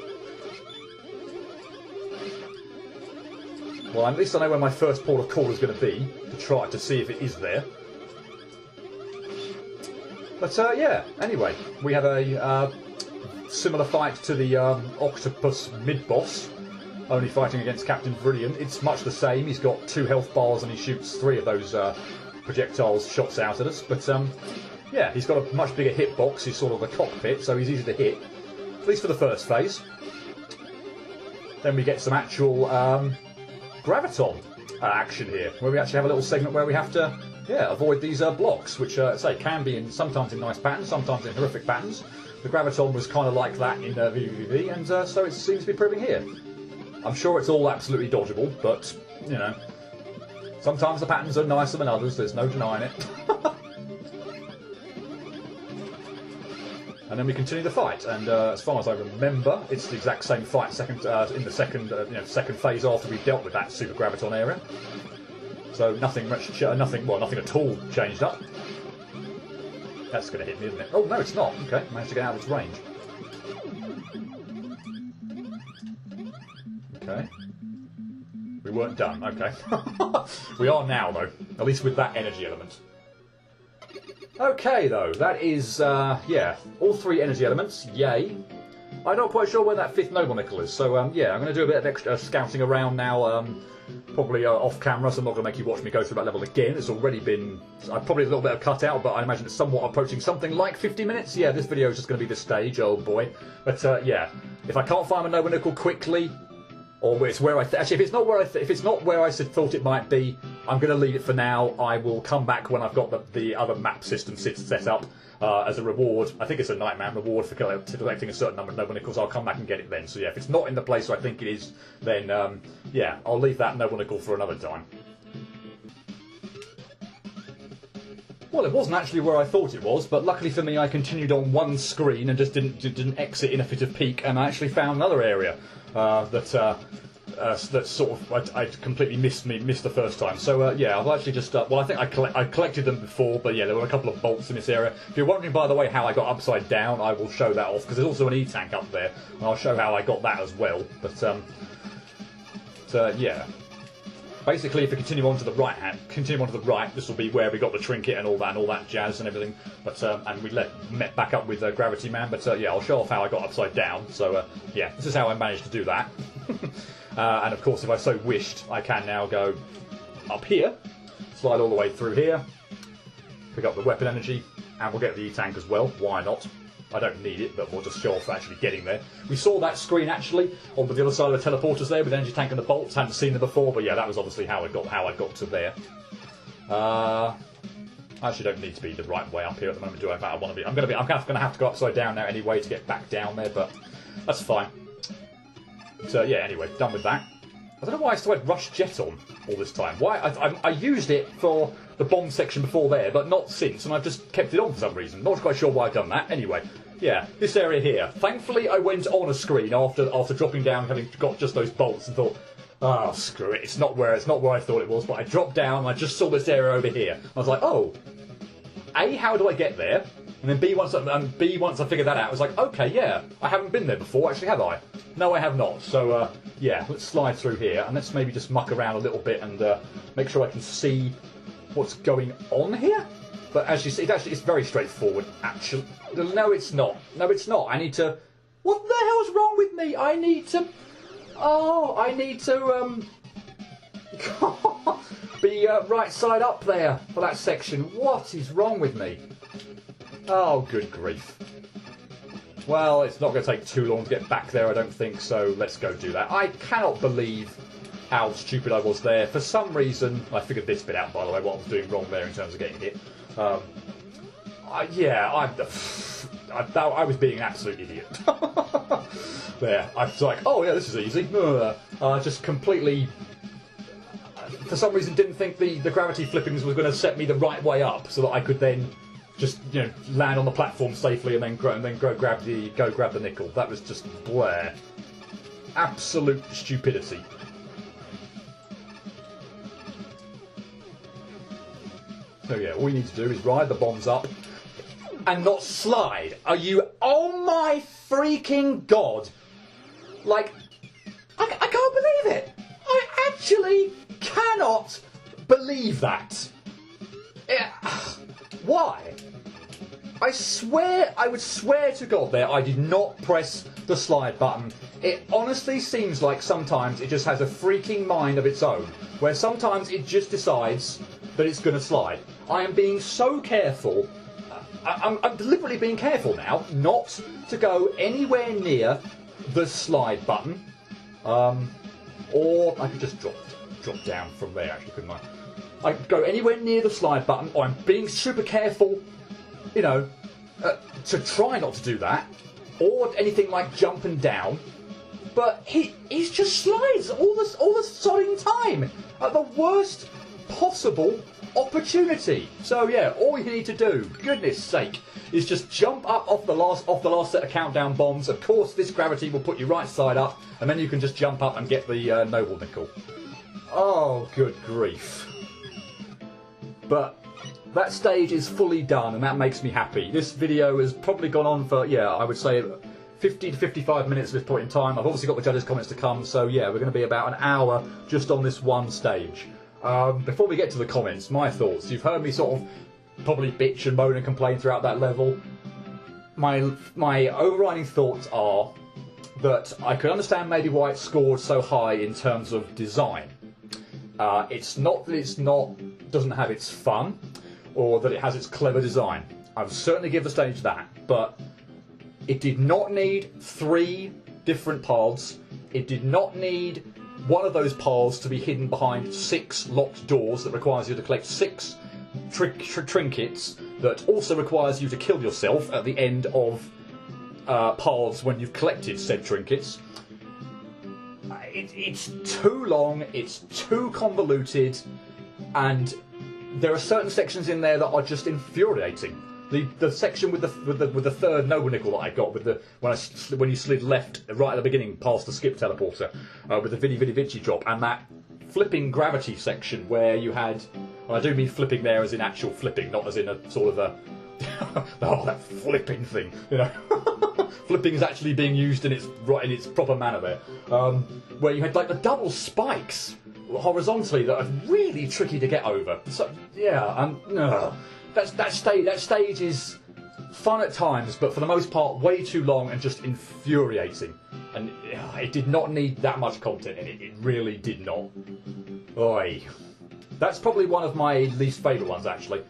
Speaker 1: Well, at least I know where my first port of call is going to be to try to see if it is there. But yeah. Anyway, we have a similar fight to the octopus mid-boss. Only fighting against Captain Viridian. It's much the same. He's got 2 health bars and he shoots 3 of those projectiles shots out at us. But yeah, he's got a much bigger hitbox. He's sort of the cockpit, so he's easy to hit. At least for the first phase. Then we get some actual graviton action here, where we actually have a little segment where we have to avoid these blocks, which can be sometimes in nice patterns, sometimes in horrific patterns. The graviton was kind of like that in VVV, and so it seems to be proving here. I'm sure it's all absolutely dodgeable, but, you know, sometimes the patterns are nicer than others, there's no denying it. And then we continue the fight, and as far as I remember, it's the exact same fight in the second phase after we dealt with that super graviton area. So nothing at all changed up. That's going to hit me, isn't it? Oh no, it's not. Okay, managed to get out of its range. Okay. We weren't done. Okay. We are now, though. At least with that energy element. Okay, though. That is, all 3 energy elements. Yay. I'm not quite sure where that 5th noble nickel is. So, yeah, I'm going to do a bit of extra scouting around now. Probably off camera, so I'm not going to make you watch me go through that level again. It's already been... probably a little bit of cut out, but I imagine it's somewhat approaching something like 50 minutes. Yeah, this video is just going to be the stage, oh boy. But, yeah. If I can't find a noble nickel quickly... Or it's where actually, if it's not where I thought it might be, I'm going to leave it for now. I will come back when I've got the other map system set up as a reward. I think it's a Nightman reward for collecting a certain number of noble nickels. I'll come back and get it then. So yeah, if it's not in the place where I think it is, then yeah, I'll leave that noble nickel for another time. Well, it wasn't actually where I thought it was, but luckily for me, I continued on one screen and just didn't exit in a fit of pique, and I actually found another area that sort of I completely missed the first time. So yeah, I've actually just I think I collected them before, but yeah, there were a couple of bolts in this area. If you're wondering, by the way, how I got upside down, I will show that off because there's also an E-tank up there, and I'll show how I got that as well. But yeah. Basically, if we continue on to the right, this will be where we got the trinket and all that jazz and everything. But and we met back up with Gravity Man. But yeah, I'll show off how I got upside down. So yeah, this is how I managed to do that. And of course, if I so wished, I can now go up here, slide all the way through here, pick up the weapon energy, and we'll get the E-tank as well. Why not? I don't need it, but we'll just show off actually getting there. We saw that screen actually on the other side of the teleporters there with the energy tank and the bolts. Hadn't seen them before, but yeah, that was obviously how I got to there. I actually don't need to be the right way up here at the moment, do I? In fact, I want to be. I'm going to have to go upside down now anyway to get back down there, but that's fine. So yeah, anyway, done with that. I don't know why I still had Rush Jet on all this time. Why I used it for the bomb section before there, but not since, and I've just kept it on for some reason. Not quite sure why I've done that. Anyway, yeah, this area here. Thankfully, I went on a screen after dropping down, having got just those bolts, and thought, oh, screw it. It's not where I thought it was. But I dropped down, and I just saw this area over here. I was like, oh, A, how do I get there? And then B, once I figured that out, I was like, okay, yeah, I haven't been there before, actually, have I? No, I have not. So, yeah, let's slide through here, and let's maybe just muck around a little bit and make sure I can see what's going on here. But as you see, it's very straightforward, actually. No, it's not. No, it's not. I need to What the hell's wrong with me? I need to... Oh, I need to, be right side up there for that section. What is wrong with me? Oh, good grief. Well, it's not going to take too long to get back there, I don't think, so let's go do that. I cannot believe how stupid I was there. For some reason, I figured this bit out, by the way, what I was doing wrong there in terms of getting hit. I was being an absolute idiot. There, I was like, oh yeah, this is easy. Just completely, for some reason, didn't think the gravity flippings was going to set me the right way up, so that I could then just land on the platform safely and then go grab the nickel. That was just Blair. Absolute stupidity. So yeah, all you need to do is ride the bombs up and not slide. Are you... Oh my freaking god! Like, I can't believe it! I actually cannot believe that. Why? I swear, I would swear to God there, I did not press the slide button. It honestly seems like sometimes it just has a freaking mind of its own, where sometimes it just decides that it's going to slide. I am being so careful. I'm deliberately being careful now not to go anywhere near the slide button. Or I could just drop down from there, actually, couldn't I? I could go anywhere near the slide button, or I'm being super careful, to try not to do that, or anything like jumping down. But he's just slides all the sodding time at the worst possible opportunity. So yeah, all you need to do, goodness sake, is just jump up off the last set of countdown bombs. Of course, this gravity will put you right side up, and then you can just jump up and get the noble nickel. Oh, good grief! But that stage is fully done, and that makes me happy. This video has probably gone on for, yeah, I would say 50 to 55 minutes at this point in time. I've obviously got the judges' comments to come, so yeah, we're going to be about an hour just on this one stage. Before we get to the comments, my thoughts. You've heard me sort of probably bitch and moan and complain throughout that level. My overriding thoughts are that I could understand maybe why it scored so high in terms of design. It's not that it doesn't have its fun, or that it has its clever design. I would certainly give the stage that, but it did not need 3 different paths. It did not need one of those paths to be hidden behind 6 locked doors that requires you to collect 6 trinkets, that also requires you to kill yourself at the end of paths when you've collected said trinkets. It's too long, it's too convoluted, and there are certain sections in there that are just infuriating. The section with the third noble nickel that I got when you slid left right at the beginning past the skip teleporter with the Vidi Vidi Vici drop, and that flipping gravity section where you had, and I do mean flipping there as in actual flipping, not as in a sort of a oh, that flipping thing, Flipping is actually being used in its proper manner there, where you had like the double spikes horizontally that are really tricky to get over. So yeah, that stage is fun at times, but for the most part way too long and just infuriating. And it did not need that much content in it. It really did not. Oi. That's probably one of my least favourite ones, actually.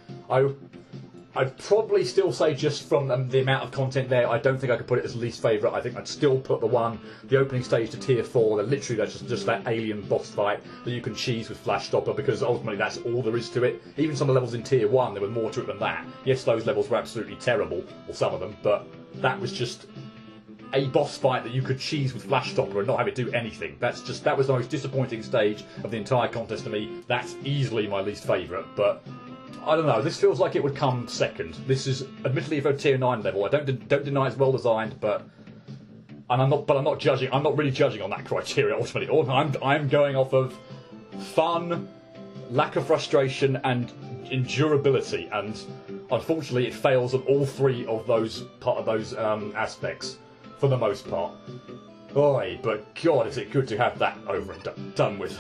Speaker 1: I'd probably still say, just from the amount of content there, I don't think I could put it as least favourite. I think I'd still put the opening stage to tier 4, that literally that's just that alien boss fight that you can cheese with Flash Stopper, because ultimately that's all there is to it. Even some of the levels in tier 1, there was more to it than that. Yes, those levels were absolutely terrible, or some of them, but that was just a boss fight that you could cheese with Flash Stopper and not have it do anything. That was the most disappointing stage of the entire contest to me. That's easily my least favourite, but I don't know, this feels like it would come second. This is admittedly for a tier 9 level. I don't deny it's well designed, but I'm not judging. I'm not really judging on that criteria ultimately. I'm going off of fun, lack of frustration, and endurability, and unfortunately it fails on all 3 of those aspects for the most part. Oi, but God, is it good to have that over and done with.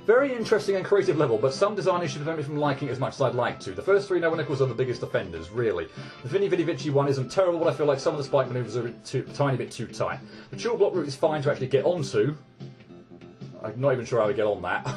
Speaker 1: Very interesting and creative level, but some design issues prevent me from liking it as much as I'd like to. The first three no-one-nickels are the biggest offenders, really. The Vinny Vinny Vici one isn't terrible, but I feel like some of the spike manoeuvres are a tiny bit too tight. The dual block route is fine to actually get onto. I'm not even sure how to get on that.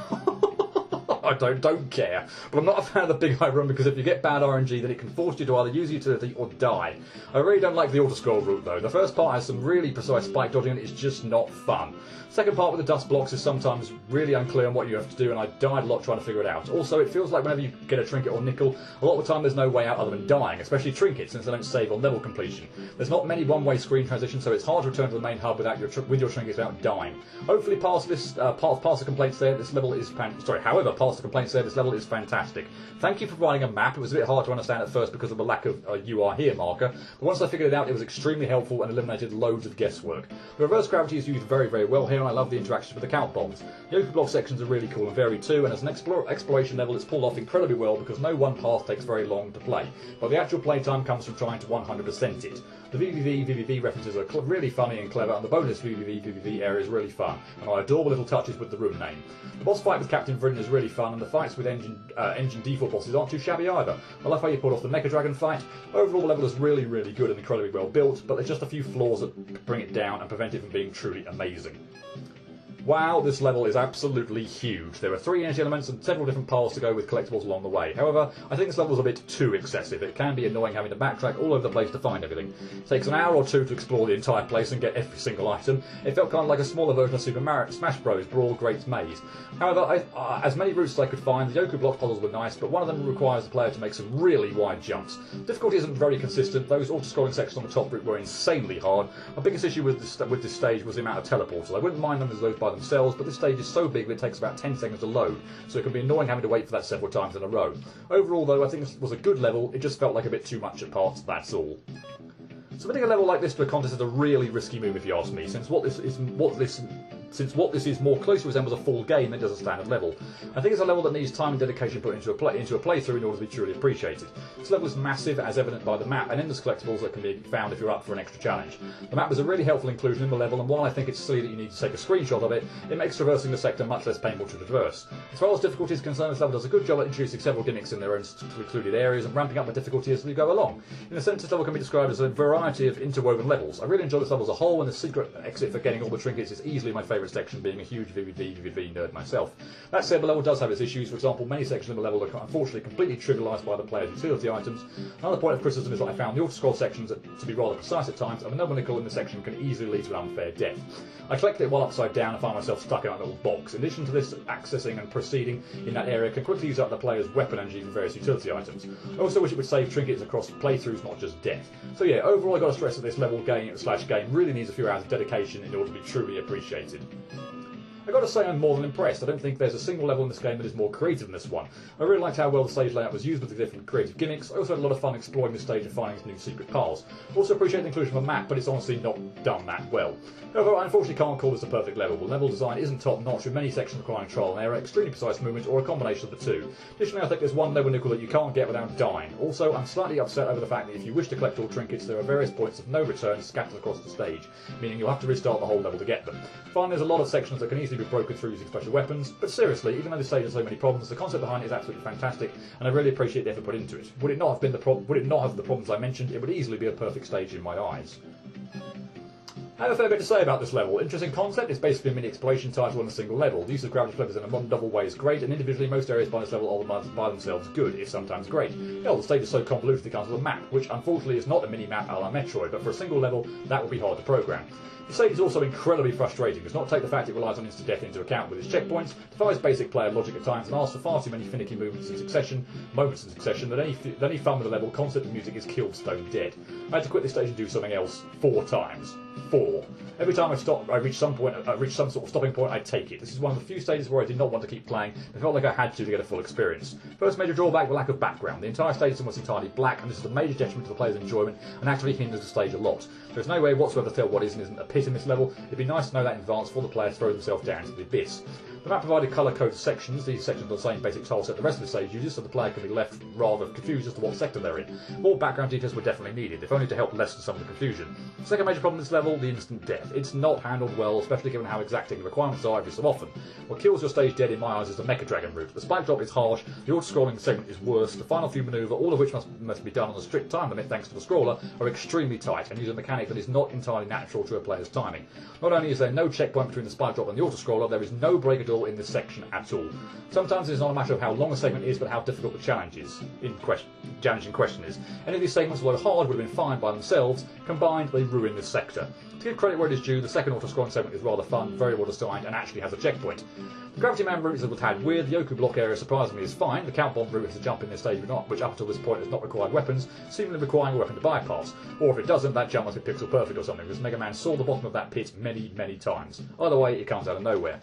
Speaker 1: I don't care. But I'm not a fan of the big high run because if you get bad RNG, then it can force you to either use utility or die. I really don't like the auto-scroll route though. The first part has some really precise spike dodging and it's just not fun. Second part with the dust blocks is sometimes really unclear on what you have to do, and I died a lot trying to figure it out. Also, it feels like whenever you get a trinket or nickel, a lot of the time there's no way out other than dying, especially trinkets, since they don't save on level completion. There's not many one-way screen transitions, so it's hard to return to the main hub with your trinkets without dying. Hopefully, past the complaints there, this level is however, past the complaints there, this level is fantastic. Thank you for providing a map. It was a bit hard to understand at first because of the lack of a "you are here" marker, but once I figured it out, it was extremely helpful and eliminated loads of guesswork. The reverse gravity is used very, very well here, and I love the interactions with the count bombs. The open block sections are really cool and varied too, and as an exploration level, it's pulled off incredibly well because no one path takes very long to play, but the actual playtime comes from trying to 100% it. The VVV references are really funny and clever, and the bonus VVV area is really fun, and I adore the little touches with the room name. The boss fight with Captain Vryn is really fun, and the fights with engine default bosses aren't too shabby either. I love how you pulled off the Mecha Dragon fight. Overall, the level is really, really good and incredibly well built, but there's just a few flaws that bring it down and prevent it from being truly amazing. Wow, this level is absolutely huge. There are 3 energy elements and several different paths to go with collectibles along the way. However, I think this level is a bit too excessive. It can be annoying having to backtrack all over the place to find everything. It takes an hour or two to explore the entire place and get every single item. It felt kind of like a smaller version of Super Mario Smash Bros. Brawl Great Maze. However, as many routes as I could find, the Yoku block puzzles were nice, but one of them requires the player to make some really wide jumps. Difficulty isn't very consistent. Those auto-scrolling sections on the top route were insanely hard. My biggest issue with this stage was the amount of teleporters. I wouldn't mind them as those by themselves, but this stage is so big that it takes about 10 seconds to load, so it can be annoying having to wait for that several times in a row. Overall though, I think this was a good level. It just felt like a bit too much at parts, that's all. Submitting a level like this to a contest is a really risky move if you ask me, since what this is more closely resembles a full game than does a standard level. I think it's a level that needs time and dedication put into a playthrough in order to be truly appreciated. This level is massive, as evident by the map and endless collectibles that can be found if you're up for an extra challenge. The map is a really helpful inclusion in the level, and while I think it's silly that you need to take a screenshot of it, it makes traversing the sector much less painful to traverse. As far as difficulty is concerned, this level does a good job at introducing several gimmicks in their own secluded areas and ramping up the difficulty as we go along. In a sense, this level can be described as a variety of interwoven levels. I really enjoy this level as a whole, and the secret exit for getting all the trinkets is easily my favourite section, being a huge VVV nerd myself. That said, the level does have its issues. For example, many sections of the level are unfortunately completely trivialised by the player's utility items. Another point of criticism is that I found the auto-scroll sections to be rather precise at times, and the noble nickel in the section can easily lead to an unfair death. I collected it while upside down and found myself stuck in a little box. In addition to this, accessing and proceeding in that area can quickly use up the player's weapon energy for various utility items. I also wish it would save trinkets across playthroughs, not just death. So yeah, overall I got to stress that this level game really needs a few hours of dedication in order to be truly appreciated. I've got to say I'm more than impressed. I don't think there's a single level in this game that is more creative than this one. I really liked how well the stage layout was used with the different creative gimmicks. I also had a lot of fun exploring this stage and finding new secret paths. Also appreciate the inclusion of a map, but it's honestly not done that well. However, I unfortunately can't call this a perfect level. The level design isn't top-notch, with many sections requiring trial and error, extremely precise movement, or a combination of the two. Additionally, I think there's one noble nickel that you can't get without dying. Also, I'm slightly upset over the fact that if you wish to collect all trinkets, there are various points of no return scattered across the stage, meaning you'll have to restart the whole level to get them. Finally, there's a lot of sections that can easily be broken through using special weapons, but seriously, even though this stage has so many problems, the concept behind it is absolutely fantastic, and I really appreciate the effort put into it. Would it not have the problems I mentioned, it would easily be a perfect stage in my eyes. I have a fair bit to say about this level. Interesting concept, it's basically a mini exploration title on a single level. The use of gravity clovers in a modern double way is great, and individually most areas by this level are by themselves good, if sometimes great. Hell, the stage is so convoluted it comes with a map, which unfortunately is not a mini-map a la Metroid, but for a single level, that would be hard to program. The stage is also incredibly frustrating. It does not take the fact it relies on instant death into account with its checkpoints, defies basic player logic at times, and asks for far too many finicky moments in succession, that any fun with the level, concept and music is killed stone dead. I had to quit this stage and do something else 4 times. 4. Every time I reached some sort of stopping point, I'd take it. This is one of the few stages where I did not want to keep playing. I felt like I had to get a full experience. First major drawback, the lack of background. The entire stage is almost entirely black, and this is a major detriment to the player's enjoyment and actually hinders the stage a lot. There's no way whatsoever to tell what is and isn't a pit in this level. It'd be nice to know that in advance before the player throws himself down into the abyss. The map provided colour-coded sections. These sections are the same basic tile set the rest of the stage uses, so the player can be left rather confused as to what sector they're in. More background details were definitely needed, if only to help lessen some of the confusion. The second major problem in this level, the instant death. It's not handled well, especially given how exacting the requirements are every so often. What kills your stage dead in my eyes is the Mecha Dragon route. The spike drop is harsh, the auto-scrolling segment is worse, the final few manoeuvre, all of which must be done on a strict time limit thanks to the scroller, are extremely tight and use a mechanic that is not entirely natural to a player's timing. Not only is there no checkpoint between the spike drop and the auto-scroller, there is no break at all in this section at all. Sometimes it's not a matter of how long a segment is, but how difficult the challenge in question is. Any of these segments, although hard, would have been fine by themselves. Combined, they ruin this sector. To give credit where it is due, the second auto-scrolling segment is rather fun, very well designed, and actually has a checkpoint. The Gravity Man route is a little tad weird. The Yoku block area surprisingly is fine. The Count Bomb route has a jump in this stage which up until this point has not required weapons, seemingly requiring a weapon to bypass. Or if it doesn't, that jump must be pixel perfect or something, because Mega Man saw the bottom of that pit many, many times. Either way, it comes out of nowhere.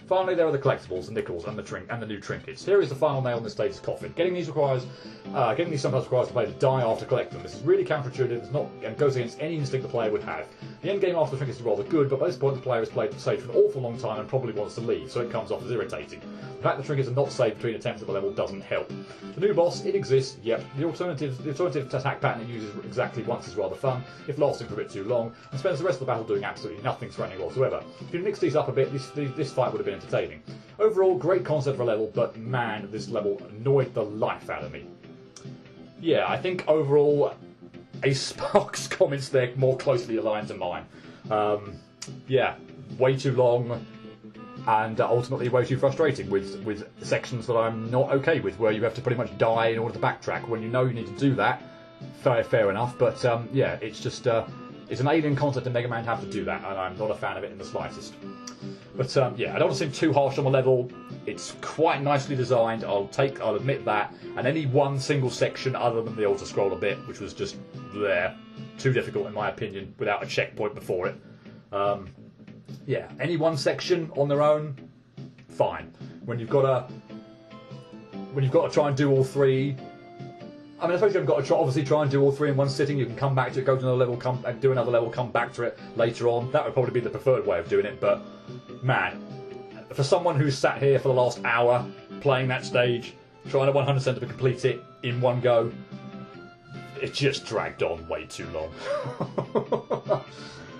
Speaker 1: Finally, there are the collectibles, the nickels, and the new trinkets. Here is the final nail in this stage's coffin. Getting these sometimes requires the player to die after collecting them. This is really counterintuitive and goes against any instinct the player would have. The end game after the trinkets is rather good, but by this point the player has played the stage for an awful long time and probably wants to leave, so it comes off as irritating. The fact the trinkets are not saved between attempts at the level doesn't help. The new boss, it exists, yep. The alternative attack pattern it uses exactly once is rather fun, if lasting for a bit too long, and spends the rest of the battle doing absolutely nothing threatening whatsoever. If you mix these up a bit, this fight would have been entertaining. Overall, great concept for a level, but man, this level annoyed the life out of me. Yeah, I think overall, a Spark's comments there more closely aligned to mine. Yeah, way too long, and ultimately way too frustrating with sections that I'm not okay with, where you have to pretty much die in order to backtrack when you know you need to do that. Fair enough, but yeah, it's just it's an alien concept in Mega Man to have to do that, and I'm not a fan of it in the slightest. But yeah, I don't want to seem too harsh on the level. It's quite nicely designed, I'll admit that, and any one single section other than the auto-scroller bit, which was just there, too difficult in my opinion, without a checkpoint before it. Yeah, any one section on their own, fine. When you've got to try and do all three, I mean, I suppose you've got to obviously try and do all three in one sitting. You can come back to it, go to another level, do another level, come back to it later on. That would probably be the preferred way of doing it, but man, for someone who's sat here for the last hour playing that stage, trying to 100% to complete it in one go, it just dragged on way too long.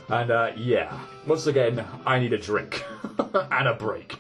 Speaker 1: And yeah, once again, I need a drink and a break.